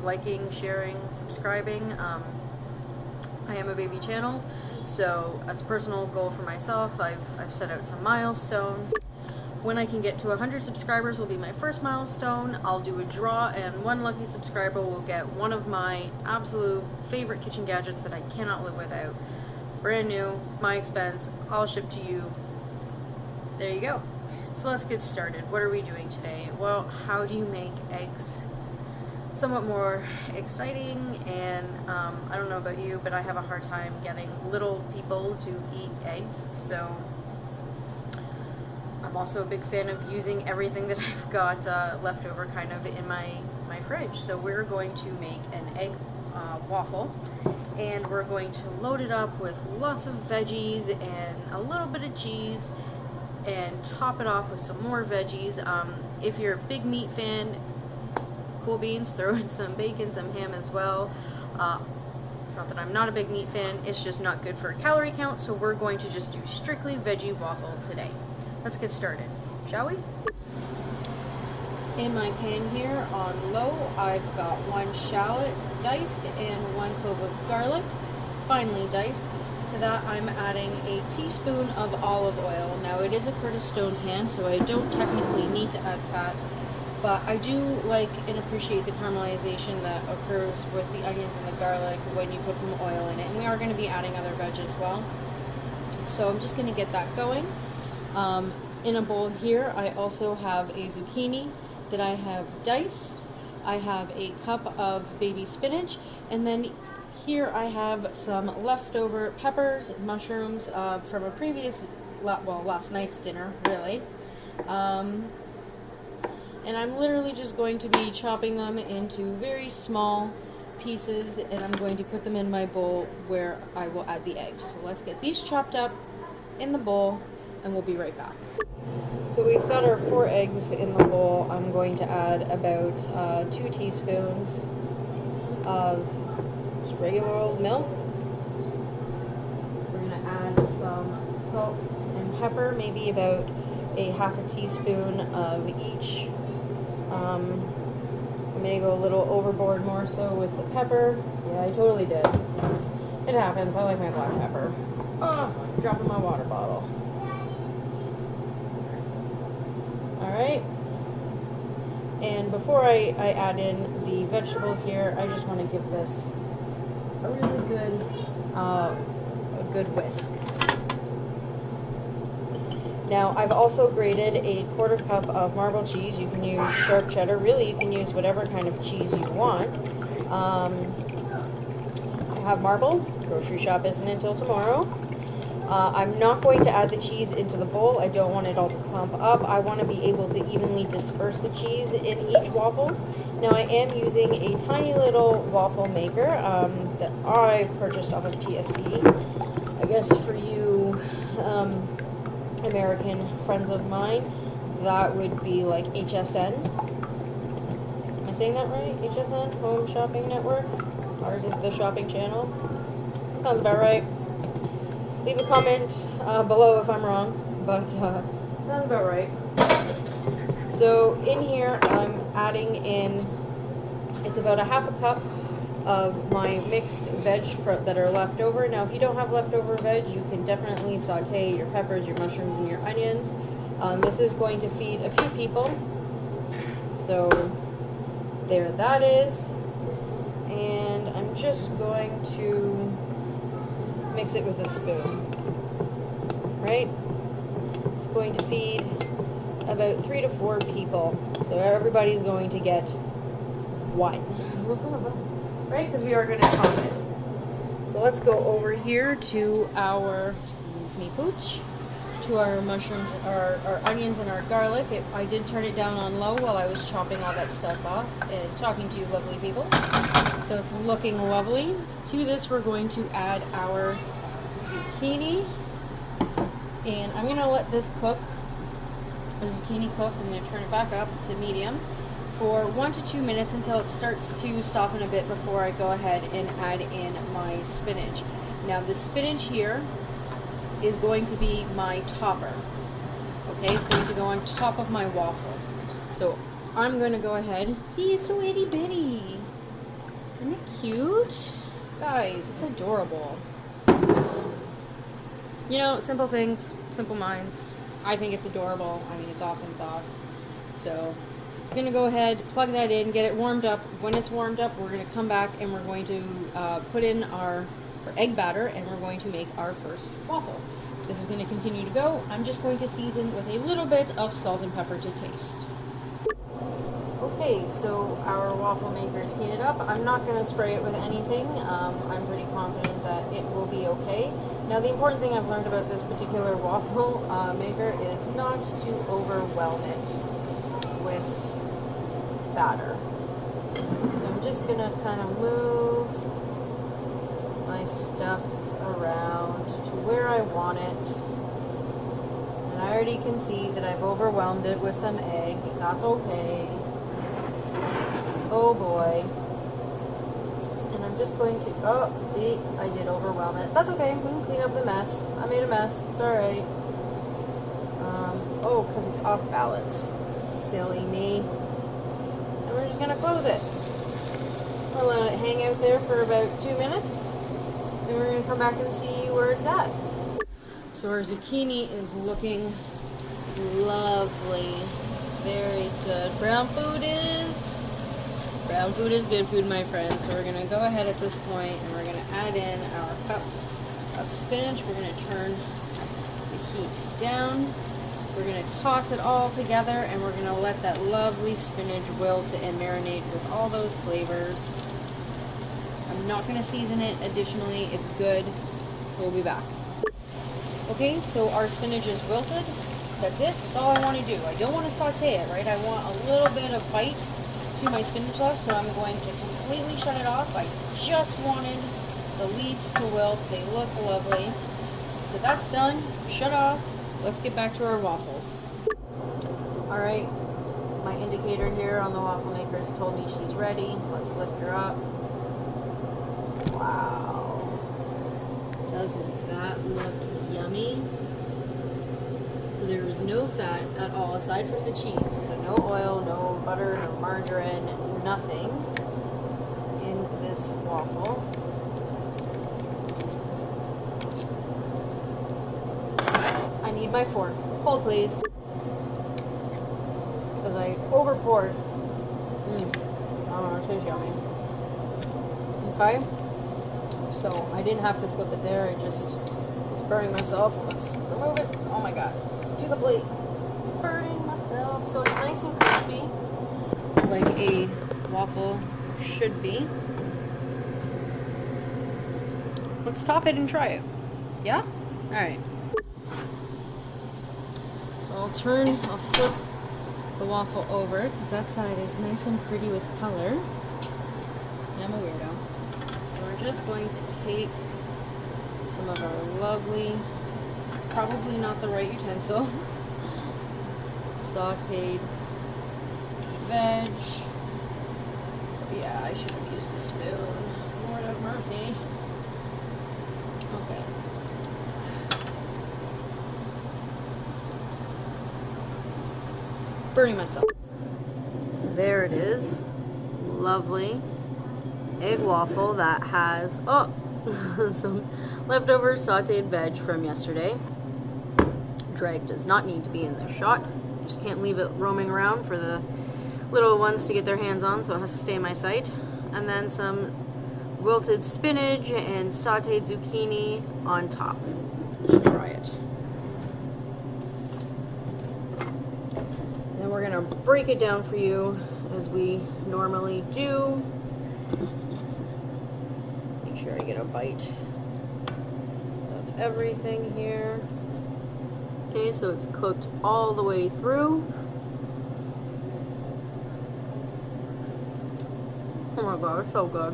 liking, sharing, subscribing. I am a baby channel, so as a personal goal for myself, I've set out some milestones. When I can get to 100 subscribers will be my first milestone. I'll do a draw, and one lucky subscriber will get one of my absolute favorite kitchen gadgets that I cannot live without. Brand new, my expense, all shipped to you. There you go. So let's get started. What are we doing today? Well, how do you make eggs somewhat more exciting? And I don't know about you, but I have a hard time getting little people to eat eggs. So I'm also a big fan of using everything that I've got left over kind of in my fridge. So we're going to make an egg waffle, and we're going to load it up with lots of veggies and a little bit of cheese, and top it off with some more veggies. If you're a big meat fan, cool beans, throw in some bacon, some ham as well. It's not that I'm not a big meat fan, it's just not good for a calorie count, so we're going to just do strictly veggie waffle today. Let's get started, shall we? In my pan here on low, I've got 1 shallot diced and 1 clove of garlic, finely diced. To that I'm adding a teaspoon of olive oil. Now it is a Curtis Stone pan, so I don't technically need to add fat, but I do like and appreciate the caramelization that occurs with the onions and the garlic when you put some oil in it. And we are going to be adding other veg as well. So I'm just going to get that going. In a bowl here, I also have a zucchini that I have diced. I have a cup of baby spinach, and then here I have some leftover peppers, mushrooms from a previous, last night's dinner, really. And I'm literally just going to be chopping them into very small pieces, and I'm going to put them in my bowl where I will add the eggs. So let's get these chopped up in the bowl, and we'll be right back. So we've got our 4 eggs in the bowl. I'm going to add about 2 teaspoons of just regular old milk. We're going to add some salt and pepper, maybe about a half a teaspoon of each. I may go a little overboard more so with the pepper. Yeah, I totally did. It happens. I like my black pepper. Oh, dropping my water bottle. Alright, and before I add in the vegetables here, I just want to give this a really good whisk. Now, I've also grated a 1/4 cup of marble cheese. You can use sharp cheddar. Really, you can use whatever kind of cheese you want. I have marble. Grocery shop isn't until tomorrow. I'm not going to add the cheese into the bowl. I don't want it all to clump up. I want to be able to evenly disperse the cheese in each waffle. Now I am using a tiny little waffle maker that I purchased off of TSC. I guess for you American friends of mine, that would be like HSN. Am I saying that right? HSN? Home Shopping Network? Ours is the shopping channel. Sounds about right. Leave a comment below if I'm wrong, but sounds about right. So in here I'm adding in, it's about a half a cup of my mixed veg that are left over. Now if you don't have leftover veg, you can definitely saute your peppers, your mushrooms, and your onions. This is going to feed a few people. So there that is. And I'm just going to mix it with a spoon, right? It's going to feed about 3 to 4 people, so everybody's going to get 1, right? Because we are going to top it. So let's go over here to our, excuse me, pooch, to our mushrooms, our onions and our garlic. I did turn it down on low while I was chopping all that stuff off and talking to you lovely people. So it's looking lovely. To this we're going to add our zucchini, and I'm going to let this cook, the zucchini cook. I'm going to turn it back up to medium for 1 to 2 minutes until it starts to soften a bit before I go ahead and add in my spinach. Now the spinach here is going to be my topper. Okay, it's going to go on top of my waffle. So I'm going to go ahead, see, it's so itty bitty. cute? Guys, it's adorable. You know, simple things, simple minds. I think it's adorable. I mean, it's awesome sauce. So, I'm going to go ahead, plug that in, get it warmed up. When it's warmed up, we're going to come back and we're going to put in our egg batter and we're going to make our first waffle. This is going to continue to go. I'm just going to season with a little bit of salt and pepper to taste. Okay, so our waffle maker is heated up. I'm not going to spray it with anything. I'm pretty confident that it will be okay. Now, the important thing I've learned about this particular waffle maker is not to overwhelm it with batter. So I'm just going to kind of move my stuff around to where I want it. And I already can see that I've overwhelmed it with some egg. That's okay. Oh boy. And I'm just going to, oh, see, I did overwhelm it. That's okay, we can clean up the mess. I made a mess, it's alright. Oh, because it's off balance. Silly me. And we're just going to close it. We'll let it hang out there for about 2 minutes. And we're going to come back and see where it's at. So our zucchini is looking lovely. Very good. Brown food is good food, my friends. So we're going to go ahead at this point and we're going to add in our cup of spinach. We're going to turn the heat down. We're going to toss it all together and we're going to let that lovely spinach wilt and marinate with all those flavors. I'm not going to season it additionally. It's good. So we'll be back. Okay, so our spinach is wilted. That's it. That's all I want to do. I don't want to saute it, right? I want a little bit of bite to my spinach left, so I'm going to completely shut it off. I just wanted the leaves to wilt. They look lovely. So that's done. Shut off. Let's get back to our waffles. Alright, my indicator here on the waffle maker has told me she's ready. Let's lift her up. Wow. Doesn't that look yummy? So there was no fat at all aside from the cheese. So no oil, no butter, no margarine, nothing in this waffle. I need my fork. Hold please. It's because I over poured. I don't know, it tastes yummy. Okay. So I didn't have to flip it there, I just was burning myself. Let's remove it. Oh my god. To the plate. Burning myself. So it's nice and crispy, like a waffle should be. Let's top it and try it. Yeah? Alright. So I'll flip the waffle over because that side is nice and pretty with color. Yeah, I'm a weirdo. And we're just going to take some of our lovely, probably not the right utensil, sauteed veg. Yeah, I should have used a spoon. Lord have mercy. Okay. Burning myself. So there it is. Lovely egg waffle that has, oh, some leftover sauteed veg from yesterday. Dreg does not need to be in this shot. Just can't leave it roaming around for the little ones to get their hands on, so it has to stay in my sight. And then some wilted spinach and sauteed zucchini on top. Let's try it. And then we're gonna break it down for you as we normally do. Make sure I get a bite of everything here. Okay, so it's cooked all the way through. Oh my god, it's so good.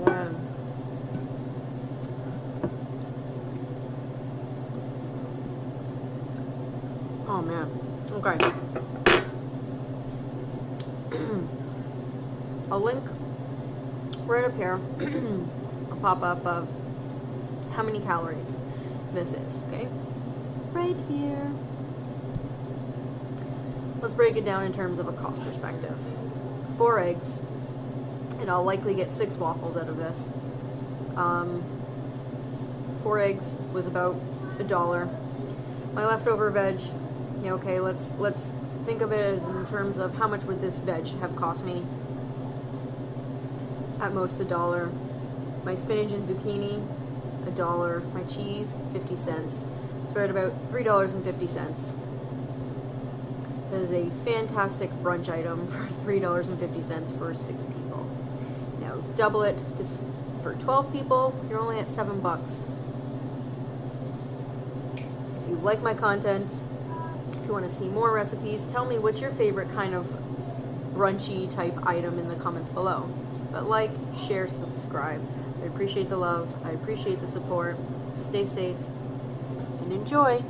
Man. Oh man. Okay. A link right up here. A pop-up of how many calories this is, okay? Right here. Let's break it down in terms of a cost perspective. 4 eggs, and I'll likely get 6 waffles out of this. 4 eggs was about $1. My leftover veg, yeah, okay, let's think of it as in terms of how much would this veg have cost me. At most $1. My spinach and zucchini, $1. My cheese, 50 cents. So we're at about $3.50. That is a fantastic brunch item for $3.50 for 6 people. Now double it for 12 people, you're only at $7. If you like my content, if you want to see more recipes, tell me what's your favorite kind of brunchy type item in the comments below. But like, share, subscribe. I appreciate the love. I appreciate the support. Stay safe and enjoy.